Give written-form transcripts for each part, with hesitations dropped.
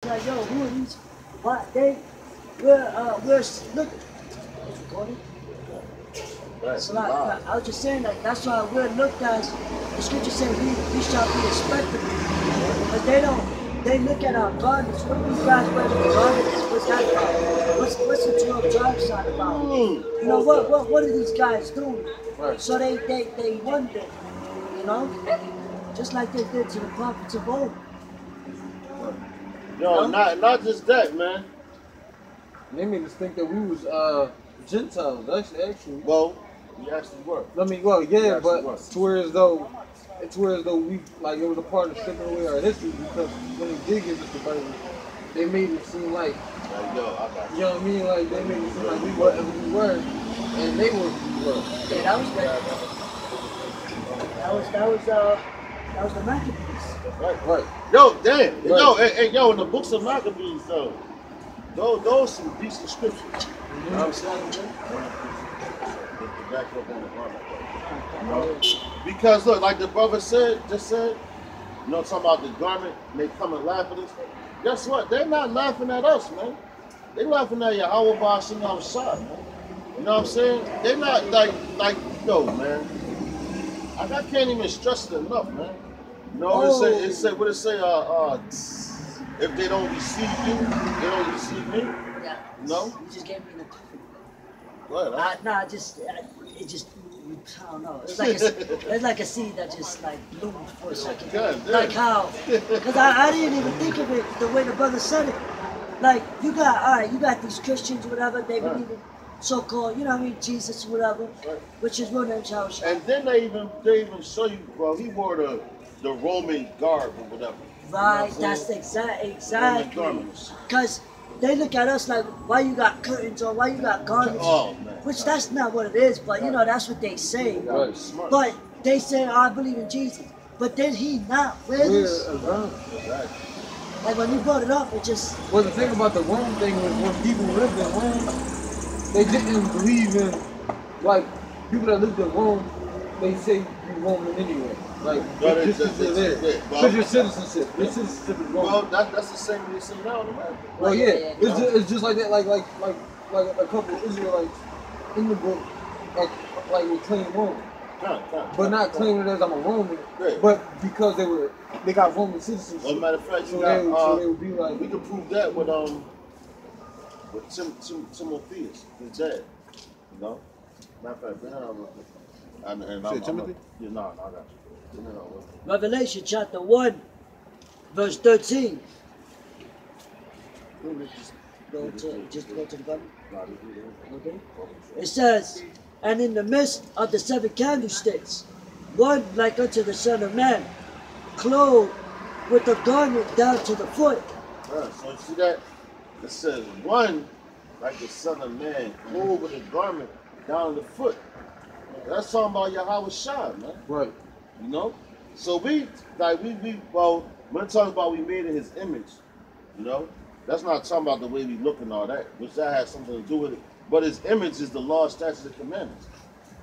Like, yo, who are these? What we're look. It's recorded. Right. So like, I was just saying like that's why we're looked as the scripture said we shall be respected. But they look at our garments. What do you guys wear the garments? What's that about? What's the 12 tribes side about? You know what are these guys doing? Right. So they wonder, you know, just like they did to the prophets of old. Yo, not just that, man. They made us think that we was Gentiles. Actually. Well, we actually were. I mean, well, yeah, but was. to where as though we like it was a part of stripping away our history because when they did give us the Bible, they made it seem like Yo, I got you know what I mean? Like they made it seem like we were whatever we were, and they were who we were. Yeah, that was the Maccabees. Right. Yo, damn. Right. Yo, yo, in the books of Maccabees, though, those some decent scriptures. You know what I'm saying? The back up on the garment. You know? Because look, like the brother just said, you know, talking about the garment, and they come and laugh at us. Guess what? They're not laughing at us, man. They're laughing at Yahweh Bashim outside, man. You know what I'm saying? They're not like yo, man. I can't even stress it enough, man. You know what it say? What it say? If they don't receive you, they don't receive me. Yeah. No. You just gave me an epiphany. What? Huh? It just I don't know. It's like a seed that just like bloomed for a second. God, like how? Because I didn't even think of it the way the brother said it. Like you got these Christians, whatever they believe in, so-called, you know what I mean, Jesus, whatever, which is real name Shah. And then they even show you, well, he wore the Roman garb or whatever. Right, You know that's Roman exactly. garments. Because they look at us like, why you got curtains or why you got garments? Oh man. Which that's not what it is, but you know that's what they say. Right. Smart. But they say, I believe in Jesus. But then he not. Where is? Exactly. Like when you brought it up, it just. Well, the thing about the Rome thing was when people lived in Rome, they didn't believe in, like, people that lived in Rome, they say you're Roman anyway. Like, just because they're there. Because your citizenship. Your citizenship is Roman. Well, that's the same they say now in America. Well, yeah. It's just like that, like a couple of Israelites in the book, like would claim Rome. But not claiming it as I'm a Roman, but because they got Roman citizenship. As a matter of fact, so they would be like, we can prove that with Timotheus, his dad. You know? Matter of fact, bring that on. And Timothy? Yeah, no, I got you. Revelation chapter 1, verse 13. Just go to the bottom. Okay. It says, and in the midst of the 7 candlesticks, one like unto the Son of Man, clothed with a garment down to the foot. Right, so you see that? It says one like the Son of Man, clothed with a garment down to the foot. That's talking about Yahweh Shah, man. right. You know? So when we're talking about we made in his image, you know, that's not talking about the way we look and all that, which that has something to do with it. But his image is the law, statutes, and commandments.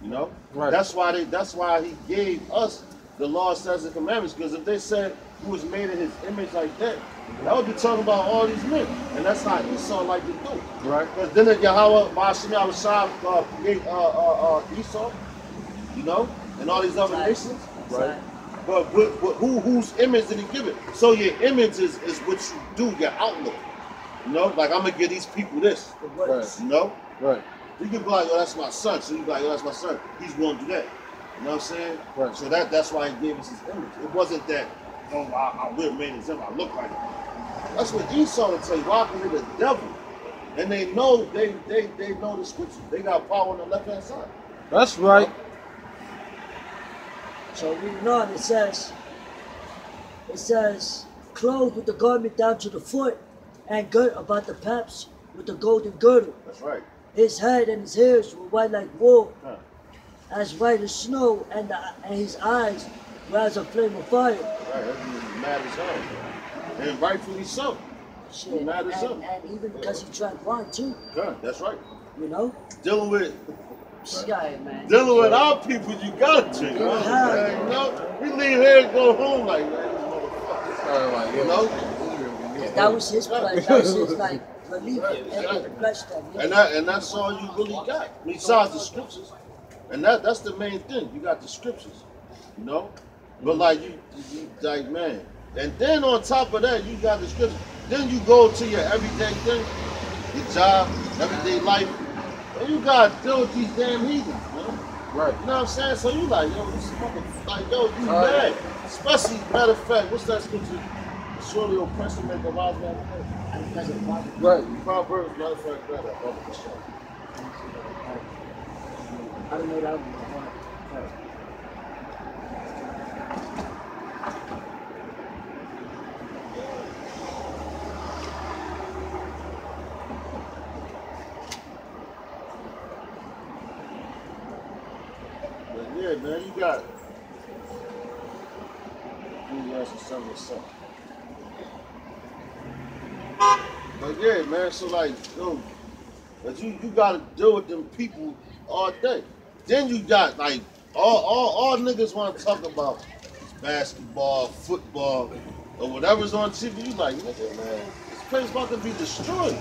You know? Right. That's why he gave us the law, statutes, and commandments. Because if they said he was made in his image like that, that would be talking about all these men. And that's how Esau like to do. Right. Because then Yahweh Bashim gave Esau, you know, and all these other nations. Right. But whose image did he give it? So your image is what you do, your outlook. You know, like I'm gonna give these people this. Right. You know? Right. You can be like, yo, that's my son. So you be like, yo, that's my son. He's gonna do that. You know what I'm saying? Right. So that's why he gave us his image. It wasn't that, oh, I wear made his image, I look like him. That's what Esau would tell you. Why? Because they're the devil. And they know they know the scripture. They got power on the left hand side. That's right. You know? So reading on, it says, clothed with the garment down to the foot, and girt about the paps with the golden girdle. That's right. His head and his hairs were white like wool, Huh. as white as snow, and his eyes were as a flame of fire. Right. That's mad as hell. And rightfully so. Shit. Mad as hell. And even because he drank wine too, Huh. That's right. you know? Dealing with This guy, man. Dealing with our people, you gotta drink. Yeah. You know, we leave here and go home like, man, these motherfuckers. You know? That was his pleasure. That was his like relief and the flesh stuff. Yeah. And that's all you really got. Besides the scriptures. And that's the main thing. You got the scriptures. You know? But like you like man. And then on top of that, you got the scriptures. Then you go to your everyday thing, your job, everyday life, and you gotta deal with these damn heathens, man. Right. You know what I'm saying? So you like, yo, this motherfucker, like, yo, you mad. Especially, matter of fact, what's that scripture? Surely oppressor make a wise man mad. Right. Proverbs, matter of fact, grab that. I don't know that one. Yeah, man, you got it. You ask yourself something. But yeah, man, so like, yo, but you gotta deal with them people all day. Then you got like all niggas want to talk about basketball, football, or whatever's on TV. You like, nigga, man, this place about to be destroyed.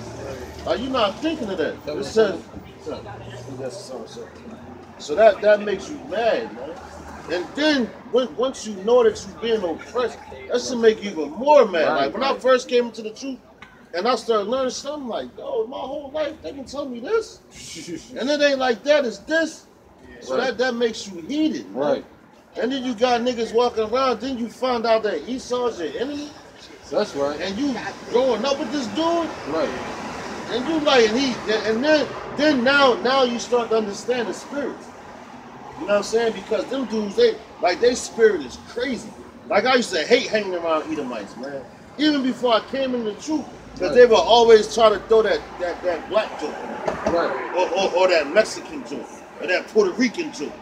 Like you not thinking of that. It says, so that makes you mad, man. And then once you know that you're being oppressed, that should make you even more mad. Like when I first came into the truth and I started learning something, like, yo, my whole life they can tell me this, and it ain't like that. It's this. So that makes you heated, man. Right. And then you got niggas walking around. Then you find out that Esau's your enemy. That's right. And you growing up with this dude. Right. And you like, and then now you start to understand the spirit. You know what I'm saying? Because them dudes, their spirit is crazy. Like I used to hate hanging around Edomites, man. Even before I came into the truth, because they would always try to throw that black joke, right? Or that Mexican joke, or that Puerto Rican joke.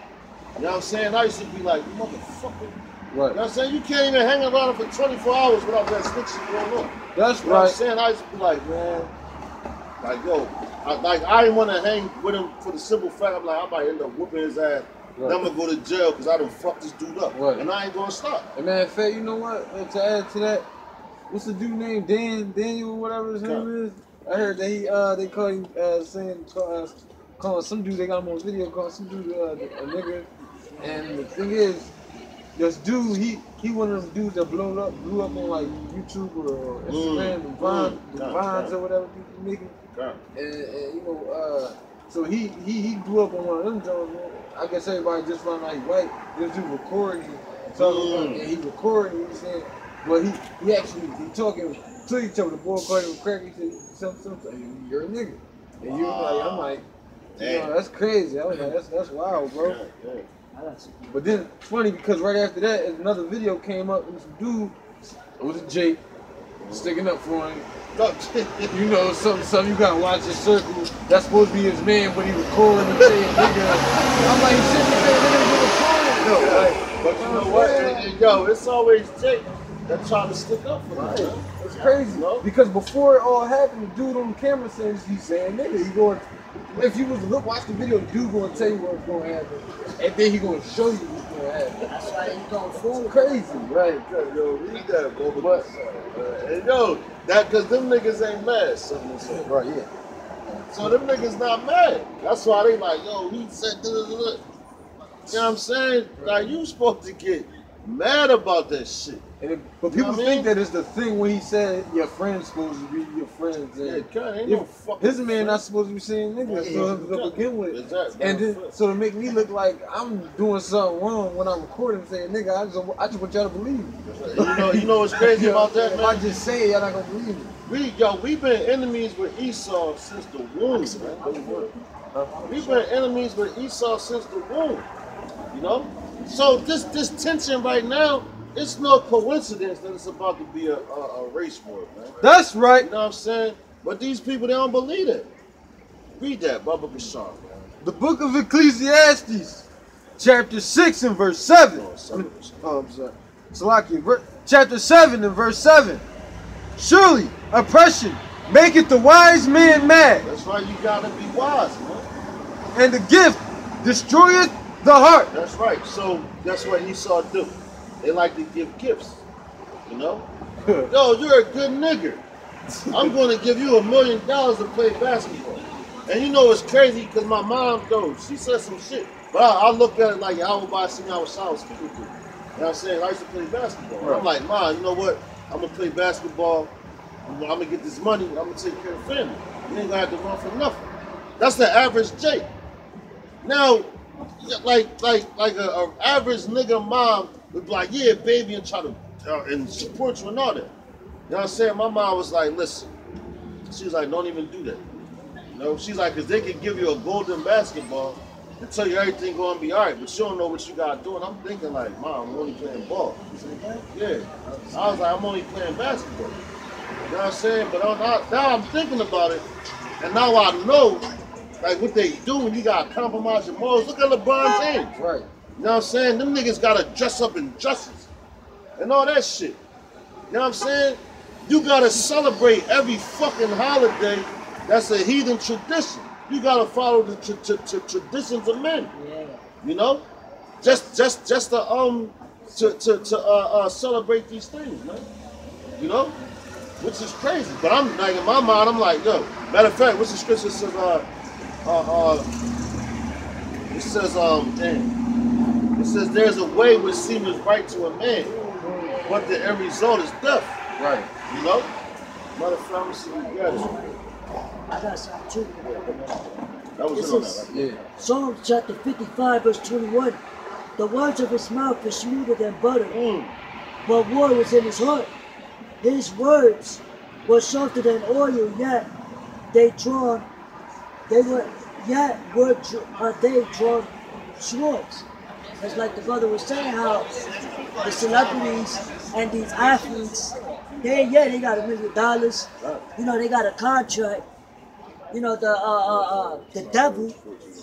You know what I'm saying? I used to be like, motherfucker. Right. You know what I'm saying? You can't even hang around for 24 hours without that snitching going on. That's you know what I'm saying? I used to be like, man, like, yo, I didn't want to hang with him for the simple fact I'm like, I might end up whooping his ass. Right. Then I'm gonna go to jail because I done fucked this dude up. Right. And I ain't gonna stop. And man, Fat, you know what? To add to that, what's the dude named Daniel, whatever his name is? I heard that they call him calling some dude, they got him on video calling some dude a nigga. And the thing is, this dude, he one of them dudes that blew up on like YouTube or Instagram, the Vines or whatever people making. And you know, so he grew up on one of them jobs, man. I guess everybody just found out he white. This dude recording, and he recording. He said, well, he actually talking to each other. The boy called him a crack. He said, something. You're a nigga. And you like, I'm like, you know, that's crazy. I was like, that's wild, bro. But then it's funny because right after that, another video came up and some dude, it was a Jake, sticking up for him. You know, something you gotta watch his circle. That's supposed to be his man, but he recording and saying nigga. I'm like, shit, nigga, recording. But you know what? And yo, it's always Jake that trying to stick up for him. It's crazy, you know? Because before it all happened, the dude on the camera says he's saying nigga. He going, if you was to watch the video, the dude gonna tell you what's gonna happen, and then he gonna show you what's gonna happen. That's why he's going forward. It's crazy, right? Yo, read that, bro. But and yo, that because them niggas ain't mad. Right, yeah. So them niggas not mad. That's why they like, yo, he said, you know what I'm saying? Like, you supposed to get mad about that shit. But people think that it's the thing when he said your friend's supposed to be your friends. And his man not supposed to be saying niggas to begin with. Exactly. And then, so to make me look like I'm doing something wrong when I'm recording saying nigga, I just want y'all to believe me. You know what's crazy about that, man? If I just say it, y'all not gonna believe me. We've been enemies with Esau since the womb, man. We've been enemies with Esau since the womb. You know? So this tension right now, it's no coincidence that it's about to be a race war, man. That's right. You know what I'm saying? But these people, they don't believe it. Read that, Baba Bashar, man. The book of Ecclesiastes, chapter 6 and verse 7. I'm sorry. Salakia, chapter 7 and verse 7. Surely oppression maketh the wise man mad. That's right, you gotta be wise, man. And the gift destroyeth the heart. That's right. So that's what Esau do. They like to give gifts, you know? Yo, you're a good nigga. I'm going to give you $1 million to play basketball. And you know it's crazy because my mom, though, she said some shit. But I look at it like everybody seen I was speaking to. You know what I'm saying? I used to play basketball. Right. I'm like, Mom, you know what? I'm going to play basketball. I'm going to get this money. I'm going to take care of the family. You ain't going to have to run for nothing. That's the average Jake. Now, like a average nigga mom would be like, yeah, baby, and try to and support you and all that. You know what I'm saying? My mom was like, listen. She was like, don't even do that. You know, she's like, because they can give you a golden basketball and tell you everything going to be all right, but you don't know what you got to do. And I'm thinking like, Mom, I'm only playing ball. Yeah. I was like, I'm only playing basketball. You know what I'm saying? But now I'm thinking about it, and now I know like what they do when you got to compromise your morals. Look at LeBron James. Right. You know what I'm saying? Them niggas got to dress up in dresses and all that shit. You know what I'm saying? You got to celebrate every fucking holiday. That's a heathen tradition. You got to follow the traditions of men. Yeah. You know? Just to celebrate these things, man. You know? Which is crazy. But I'm like, in my mind, I'm like, yo, matter of fact, what's the scripture says, it says, damn. It says there's a way which seemeth right to a man, but the end result is death. Right. You know? Matter of fact, I'm see you got it. I got something too. That was it on that, right? Yeah. Psalm chapter 55, verse 21. The words of his mouth were smoother than butter, but war was in his heart. His words were softer than oil, yet they drawn swords. It's like the brother was saying how the celebrities and these athletes, they got $1 million. You know, they got a contract. You know, the devil,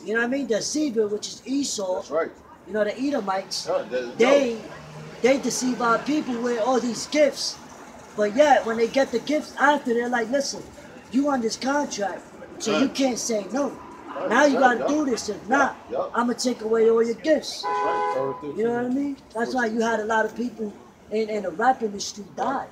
you know what I mean? The deceiver, which is Esau. That's right. You know, the Edomites. They deceive our people with all these gifts. But yet, when they get the gifts after, they're like, listen, you on this contract, so you can't say no. Now you got to do this. If not, I'm going to take away all your gifts. You know what I mean? That's why you had a lot of people in the rap industry die.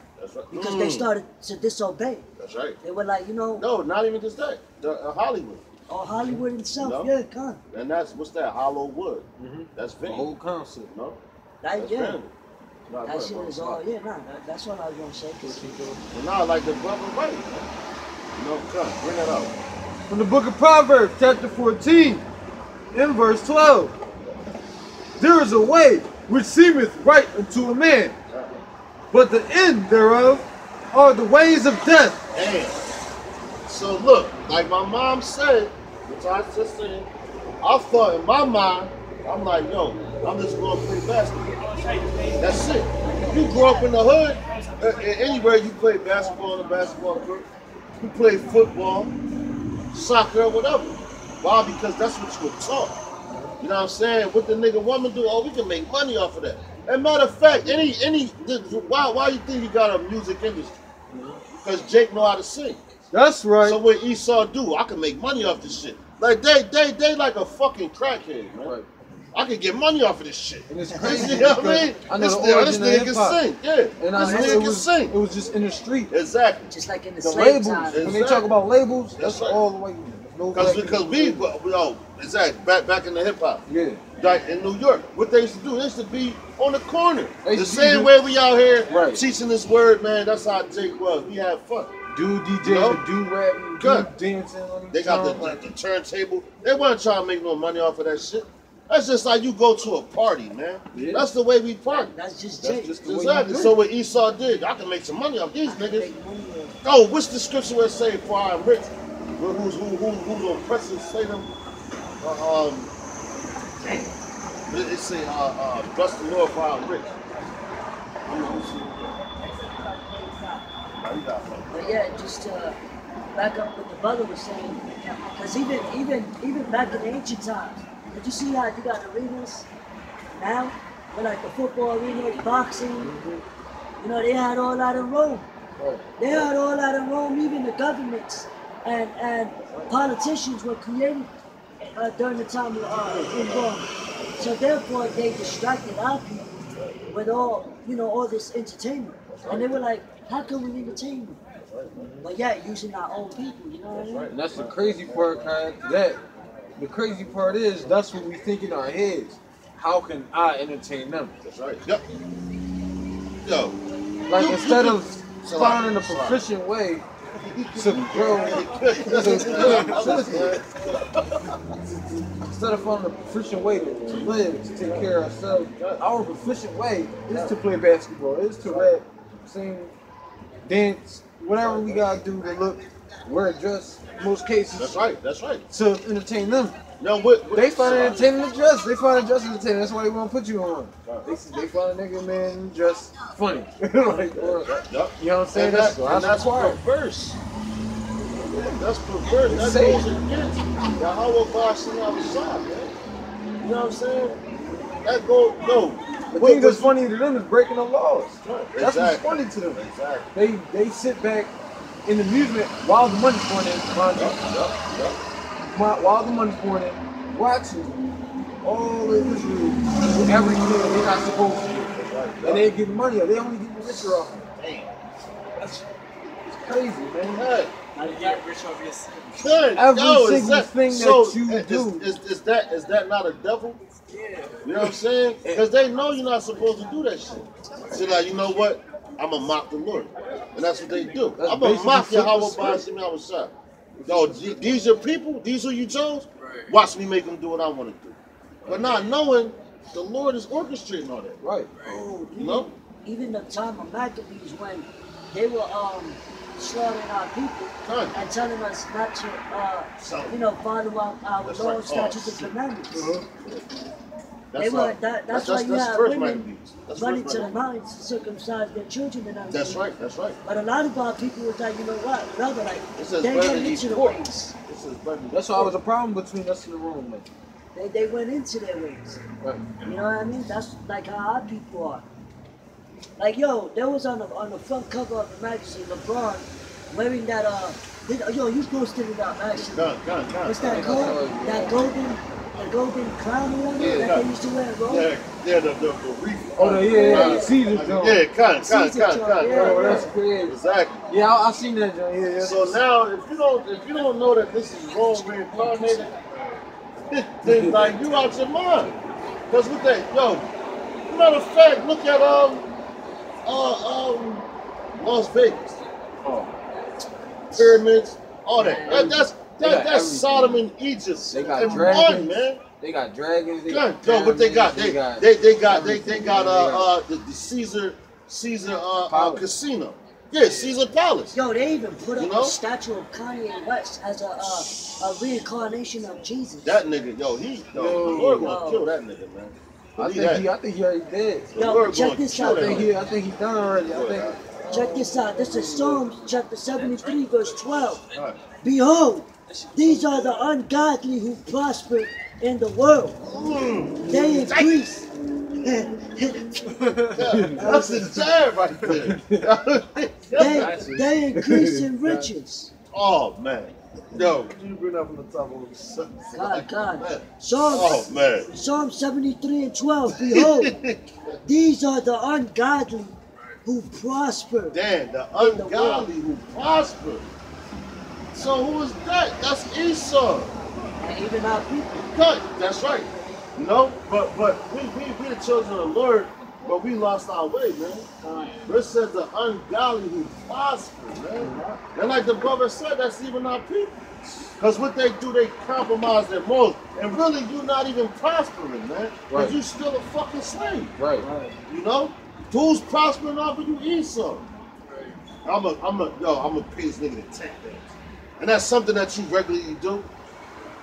Because they started to disobey. That's right. They were like, you know. No, not even just that. Hollywood. Oh, Hollywood itself, yeah, come. And that's, what's that? Hollow wood. That's the whole concept, no? That shit is all, that's what I was going to say. Well, now, like the brother right, man. You know, come, bring it out. From the book of Proverbs, chapter 14, in verse 12. There is a way which seemeth right unto a man, but the end thereof are the ways of death. Damn. So look, like my mom said, which I just said, I thought in my mind, I'm like, yo, I'm just going to play basketball. That's it. You grew up in the hood, anywhere you play basketball in a basketball court, you play football, soccer, whatever. Why? Because that's what you were taught. You know what I'm saying? What the nigga woman do? Oh, we can make money off of that. And matter of fact, why you think you got a music industry? Because Jake know how to sing. That's right. So what Esau do? I can make money off this shit. Like they like a fucking crackhead, man. Right. I can get money off of this shit. And it's crazy. You know what I mean? I know this nigga can sing. Yeah. And this nigga can sing. It was just in the street. Exactly. Just like in the labels. time. Exactly. When they talk about labels, that's right. All the way. Because exactly. Back in the hip hop. Yeah. Like in New York, what they used to do, they used to be on the corner. The same way we out here teaching this word, man. That's how Jake was. We had fun. Dude DJ, dude rapping, dude dancing on They got the turntable. They weren't trying to make no money off of that shit. That's just like you go to a party, man. Yeah. That's the way we party. That's just Jake. Exactly. So what Esau did, I can make some money off these niggas. Oh, what's the scripture where it say, for I am rich? Who's oppressors say them? It say, bless the Lord for I am rich. But yeah, just back up what the brother was saying, because even back in the ancient times, did you see how you got arenas now? But like the football arena, boxing, you know, they had all that in Rome. They had all that in Rome, even the governments and politicians were created during the time in Rome. So therefore they distracted our people with all this entertainment. And they were like, how can we entertain you? But yeah, using our own people, you know what I mean? And that's the crazy part, Kai. The crazy part is that's what we think in our heads. How can I entertain them? That's right. Yep. Yo. Like instead of finding a proficient way to grow, instead of finding a proficient way to live, to take care of ourselves, our proficient way is to play basketball, is to rap, sing, dance, whatever we gotta do to look, wear a dress. In most cases, That's right. That's right. to entertain them. No, They find it entertaining to dress. They find a dress entertaining. That's why they want to put you on. They find a nigga man dress funny. Like, or, you know what I'm saying? That's required. perverse. That's perverse. That goes against Yahweh Bashim outside, man. You know what I'm saying? That goes, no. The thing that's funny to them is breaking the laws. That's what's Exactly. funny to them. Exactly. They sit back in amusement while the money's pouring in, while the money's pouring in, watching all of Israel do everything they're not supposed to do. And they get money. They only get the richer off. Damn. It's crazy, man. Good. How to get rich off your sin. Good. Every Yo, single thing that you do. Is that not a devil? Yeah. You know what I'm saying? Because they know you're not supposed to do that shit. So like, you know what? I'm going to mock the Lord. And that's what they do. That's I'm going to mock basically Yahweh flip the Bashim outside. Yo, these are people? These are you chose? Right. Watch me make them do what I want to do. But not knowing the Lord is orchestrating all that. Right. Oh, You know? even the time of Maccabees when they were slaughtering our people and telling us not to, follow our That's laws, right. statutes, and commandments. That's They were, right. that's why you have first women Maccabees. That's running first to the Maccabees. mountains to circumcise their children and everything. That's right. That's right. But a lot of our people was like, you know what, brother, like, It says they better went than into the pork. ways. This is better than That's why it was a problem between us and the Roman, man. They went into their ways. Right. You know what I mean? That's like how our people are. Like, yo, there was on the front cover of the magazine, LeBron wearing that, you posted it up, actually. Gun. What's that called? That golden crown or whatever Yeah, that they used to wear in Rome? Yeah, the reef. Oh, the Caesar joint. Yeah, cut. Caesar joint, yeah. Oh, that's crazy. Exactly. Yeah, I seen that joint. Yeah. So now, if you don't know that this is Rome reincarnated, then like you out your mind. Cause with that, matter of fact, look at Las Vegas. Oh. Pyramids, all that. That's Sodom and Egypt. They got and dragons. one, man. They got dragons. They got What they got? pyramids, They got the Caesar Palace. casino. Yeah, Caesar Palace. Yo, they even put up You know? a statue of Kanye West as a reincarnation of Jesus. That nigga, the Lord gonna kill that nigga, man. I Believe think he already dead. The Yo, Lord check gonna this kill out, that man. nigga. I think he done already. Check this out. This is Psalms chapter 73, verse 12. All right. Behold, these are the ungodly who prosper in the world. They increase. That's the jab right there. They increase in riches. Oh man. Yo, can you bring that from the top of the God. Psalm. Psalm 73 and 12. Behold, these are the ungodly who prosper. Damn, the ungodly who prosper. So who is that? That's Esau. And even our people. Cut. That's right. You know, but we the children of the Lord, but we lost our way, man. This says the ungodly who prosper, man. And like the brother said, that's even our people. Because what they do, they compromise their morals. And really, you're not even prospering, man. Because Right. you're still a fucking slave. Right. You know? Who's prospering off of you, Esau? I'm a pay this nigga to take that. And that's something that you regularly do.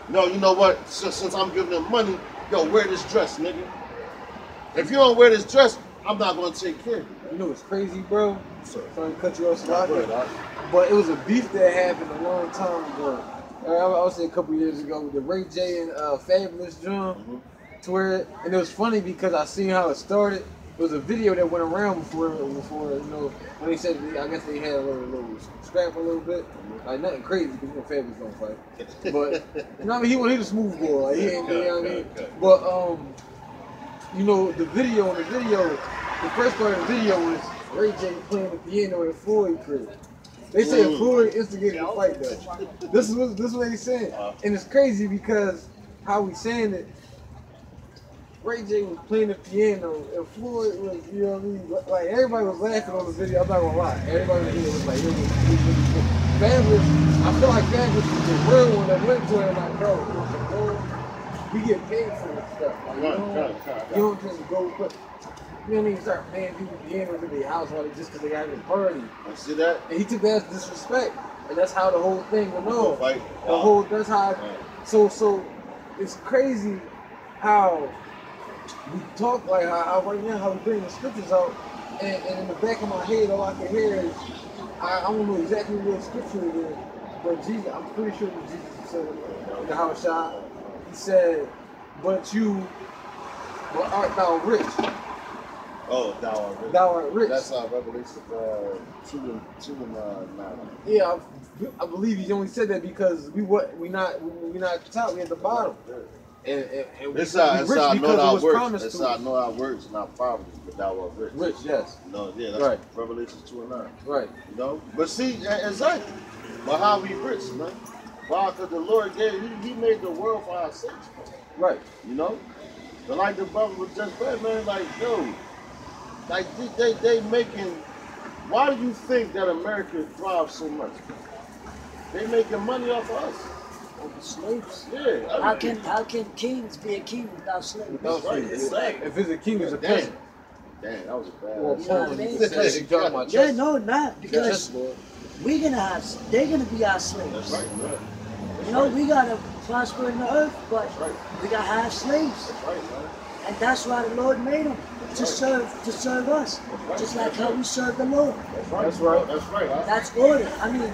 No, you know what? Since I'm giving them money, wear this dress, nigga. If you don't wear this dress, I'm not gonna take care of you. You know what's crazy, bro? Sorry. Sorry to cut you off, Go ahead, Slocky. But it was a beef that happened a long time ago. I would say a couple years ago with the Ray J and Fabulous John. To where, and it was funny because I seen how it started. It was a video that went around before when they said I guess they had a little scrap a little bit. Like nothing crazy because Fabulous don't fight. But he was a smooth boy. Like, he ain't, you know what I mean? But the first part of the video was Ray J playing the piano in Floyd crib. They say a Floyd instigated the fight though. This is what he's saying. And it's crazy because how we saying it, Ray J was playing the piano and Floyd was, you know what I mean? Like everybody was laughing on the video, I'm not gonna lie. Everybody was like, it was really cool. Fabulous, I feel like Fabulous was the real one that went to it like, bro, we get paid for this stuff. Like, you don't just go put, you don't even start paying people pianos in their house just because they got a party. You see that? And he took that as disrespect. And that's how the whole thing went on. Right. That's how, so it's crazy how we talk like how right now, how we bring the scriptures out, and in the back of my head, all I can hear is, I don't know exactly what scripture it is, but Jesus, I'm pretty sure that Jesus said in the house shot, he said, but art thou rich? Oh, thou art rich. Thou art rich. That's Revelation 2 and 9. Yeah, I believe he only said that because we not at the top, we at the bottom. And That's how I know our works. That's how I know our works and our poverty, but thou art rich. Rich, yes. No, yeah, that's right. Revelation 2 and 9. Right. You know? But see, exactly. But how we rich, man? Why? Because the Lord he made the world for our sakes, man. Right. You know? But like the brother was just said, man, like, yo, like they making, why do you think that America thrives so much? They making money off of us. Over slaves. Yeah. How can kings be a king without slaves? Without slaves. It's like, if it's a king, it's a peasant. Damn, that was a bad. Well, You know what I mean? Because, yeah, no, not because they're gonna be our slaves. That's right, man. You know, we gotta prosper in the earth, but we gotta have slaves. That's right, man. And that's why the Lord made them to serve us, just like how we serve the Lord. That's right. That's right. That's order. I mean,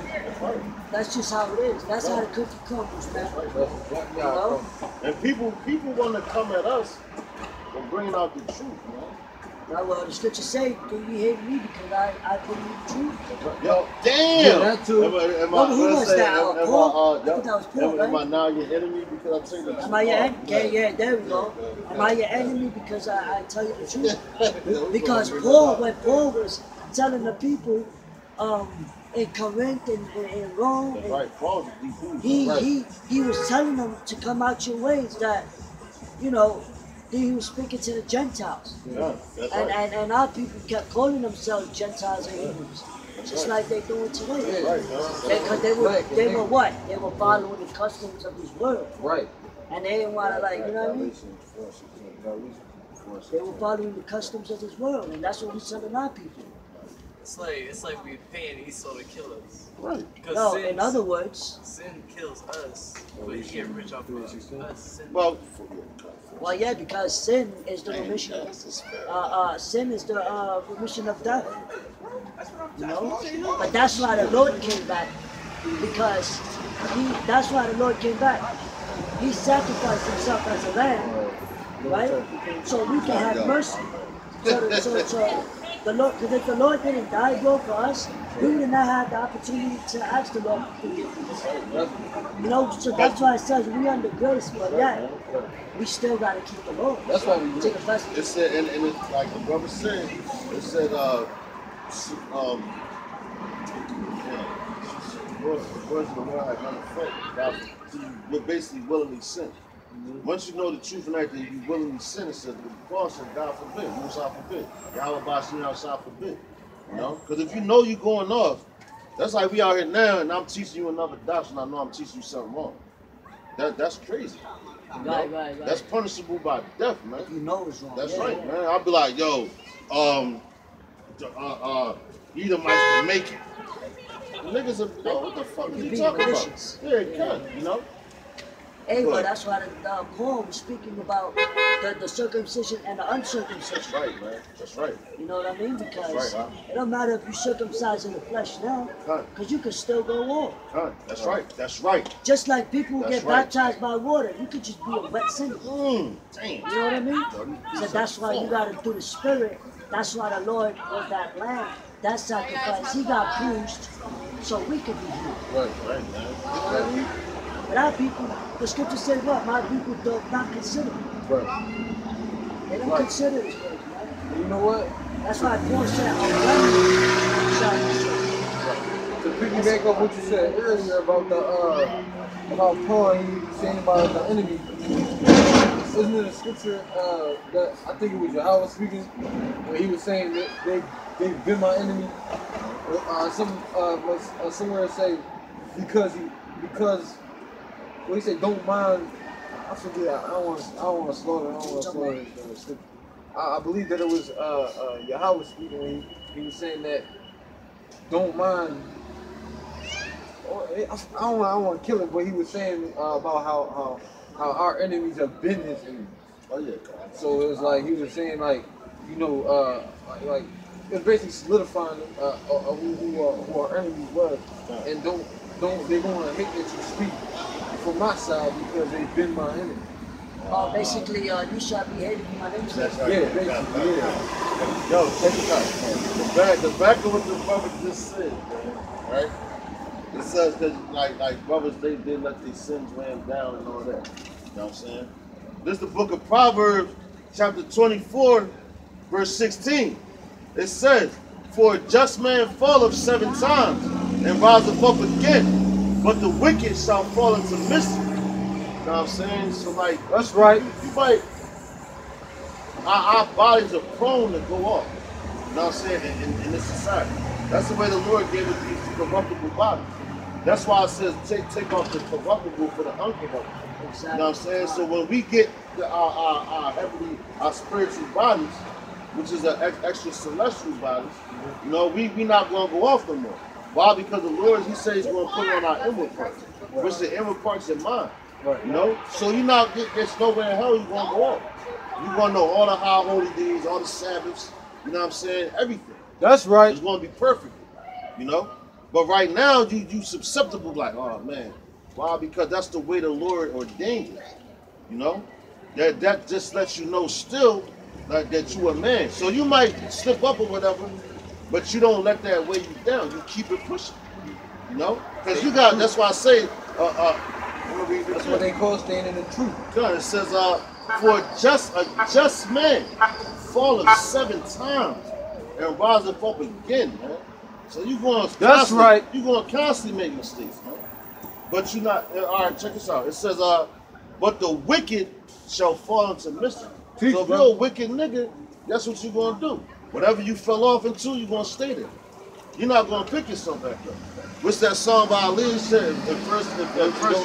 that's just how it is. That's how the cookie crumbles, man. You know? And people want to come at us for bringing out the truth, man. Now, well, the scriptures say, do you hate me because I bring you the truth? Yo, damn! Yeah, that too. Who was that? Paul? I think that was Paul, right? Am I now your enemy because I tell you the truth? Am I your enemy? Yeah, there we go. Am I your enemy because I tell you the truth? Because when Paul was telling the people in Corinth and in Rome, he was telling them to come out your ways, that, you know, he was speaking to the Gentiles. Yeah, that's right. And our people kept calling themselves Gentiles and Hebrews, just like they're doing today. Because they were what? They were following the customs of this world. Right. And they didn't want to, like, you know what I mean? They were following the customs of this world, and that's what we're telling our people. it's like we paying Esau to kill us. Right. Because No, in other words, sin kills us, but you get rich off of us. Sin. well, yeah, because sin is the remission. Sin is the remission of death. You know, but that's why the Lord came back, because that's why the Lord came back. He sacrificed himself as a lamb, right? So we can have mercy. So the Lord, because if the Lord didn't die, bro, for us, we would not have the opportunity to ask the Lord for forgiveness. You know, so that's why it says we under grace, but yeah, we still got to keep the law. That's why we take a festival. It said, and it's like the brother said, it said, words of the Lord have none effect. You're basically willingly sin. Once you know the truth and that you willingly sin, it says, Paul said, God forbid, Musa forbid, Yahweh Bashim shall forbid. You know? Because if you know you're going off, that's like we out here now and I'm teaching you another doctrine, I know I'm teaching you something wrong. That's crazy. You know? Right. That's punishable by death, man. You know it's wrong. That's right, man. I'll be like, yo, Edomites can make it. The niggas are, yo, what the fuck are you talking about? Yeah, it can, you know? Hey, well, that's why the Paul was speaking about the circumcision and the uncircumcision. That's right, man. That's right. You know what I mean? Because right, it don't matter if you circumcise in the flesh now, because you can still go on. That's right. That's right. Just like people who get baptized by water, you could just be a wet sinner. Damn. You know what I mean? So that's why you got to do the Spirit. That's why the Lord was that lamb, that sacrifice. He got bruised so we could be healed. Right, man. You know what I mean? But our people, the scripture says what? My people do not consider. Right. They don't consider this word, man. You know what? That's why Paul said, a remnant shall be saved. To piggyback off what you said earlier about about Paul, he was saying about the enemy. Isn't it a scripture that I think it was Yahweh speaking, where he was saying that they've been my enemy? Somewhere it say because well, he said don't mind. I forget. I don't want to slaughter. I don't want to slaughter the scripture. I believe that it was Yahweh speaking when he was saying that don't mind. I don't want to kill it, but he was saying about how our enemies have been his enemies. Oh yeah. So it was like he was saying like like it was basically solidifying who our enemies was, and don't they're gonna hate that you speak from my side because they've been my enemy. Basically, you shall be hated for my name's sake. That's right. Yeah, basically, yeah. Yo, check this out. The back of what the brother just said, man, right? It says that like brothers, they let their sins weigh them down and all that. You know what I'm saying? This is the book of Proverbs, chapter 24, verse 16. It says, "For a just man falleth 7 times and riseth up again, but the wicked shall fall into mischief." You know what I'm saying? So like, That's right. you might, our bodies are prone to go off. You know what I'm saying? In this society. That's the way the Lord gave us these corruptible bodies. That's why it says take off the corruptible for the uncorruptible. Exactly. You know what I'm saying? So when we get our spiritual bodies, which is an extra celestial bodies, you know, we not going to go off no more. Why? Because the Lord, he says he's going to put on our inward parts, which the inward parts are mine. Right. You know? So you not there's nowhere in hell you're going to go off. You're going to know all the high holy days, all the Sabbaths, you know what I'm saying? Everything. That's right. It's going to be perfect, you know? But right now, you susceptible, like, oh man. Why? Because that's the way the Lord ordained it. You know? That just lets you know still like that you a man. So you might slip up or whatever, but you don't let that weigh you down. You keep it pushing. You know? Because you got, that's why I say, I'm gonna read this. That's what they call staying in the truth. God, it says, for a just man falleth 7 times and riseth up again, man. So you're going to That's right. You're going to constantly make mistakes, man. But you're not. All right, check this out. It says, but the wicked shall fall into mischief. So if you're a wicked nigga, that's what you're going to do. Whatever you fell off into, you're going to stay there. You're not going to pick yourself back up. What's that song by Ali said? At first you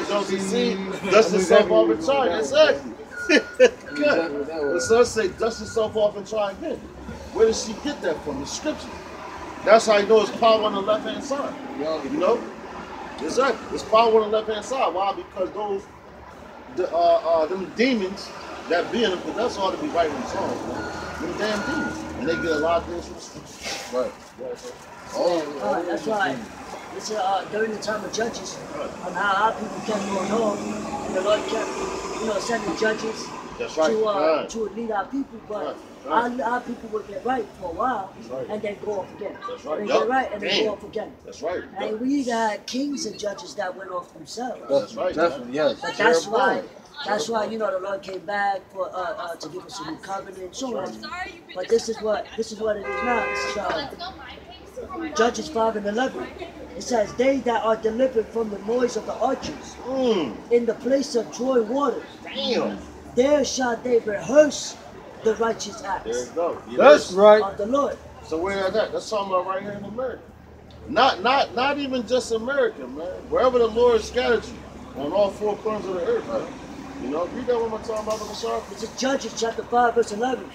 don't succeed, dust yourself off and try. Exactly. Good. The son say, dust yourself off and try again. Where did she get that from? The scripture. That's how you know it's power on the left hand side. You know? Exactly. It's power on the left hand side. Why? Because those them demons that be in them, because that's all to be writing in songs, man. Them damn demons. And they get a lot of things from the scripture. Right. That's right. It's during the time of Judges, on how our people kept going on, and the Lord kept, sending judges to lead our people, but our people would get right for a while, and then go off again. That's right. They get right, and then go off again. That's right. And we even had kings and judges that went off themselves. That's right. Definitely, yes. But that's why, the Lord came back for to give us a new covenant and so on. But this is what it is now. This is Judges 5 and 11. It says, "They that are delivered from the noise of the archers in the place of drawing waters, there shall they rehearse the righteous acts." There you go. That's right. Of the Lord. So where is that? That's talking about right here in America. Not even just America, man. Wherever the Lord scattered you, on all 4 corners of the earth, man. You know, read that one more time, Brother Bashar. It's in Judges chapter 5, verse 11.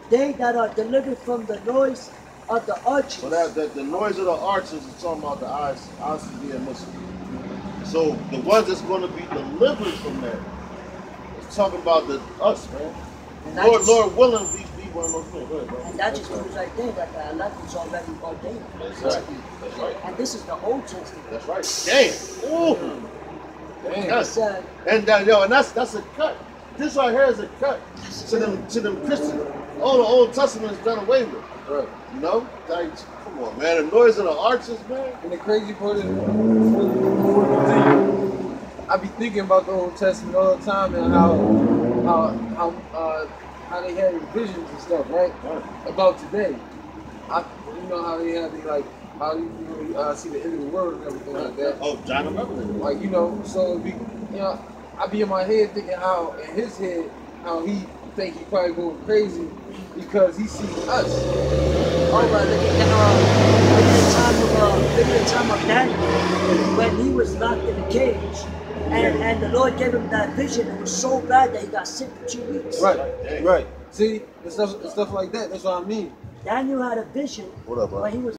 "They that are delivered from the noise of the archers." So that the noise of the archers is talking about the eyes being missing. So the ones that's going to be delivered from that is talking about us, man. Lord willing, we one of those men. Go ahead, bro. And that just proves right there that the elect is already ordained. That's right. And this is the Old Testament. That's right. Damn. Ooh. Damn. Yes. And that's a cut. This right here is a cut to them Christians. All the Old Testament is done away with. Right. You know? Like, come on, man. The noise of the archers, man. And the crazy part is, before we continue, I be thinking about the Old Testament all the time and how they had visions and stuff, right? About today. You know how they have how do you see the end of the world and everything like that. Oh, John the Revelator. Like, you know, so if I be in my head thinking how, in his head, how he think he probably going crazy because he sees us. Oh, look at the time of Daniel, when he was locked in a cage, and the Lord gave him that vision. It was so bad that he got sick for 2 weeks. Right. See, and stuff like that. That's what I mean. Daniel had a vision What up, bro? when he was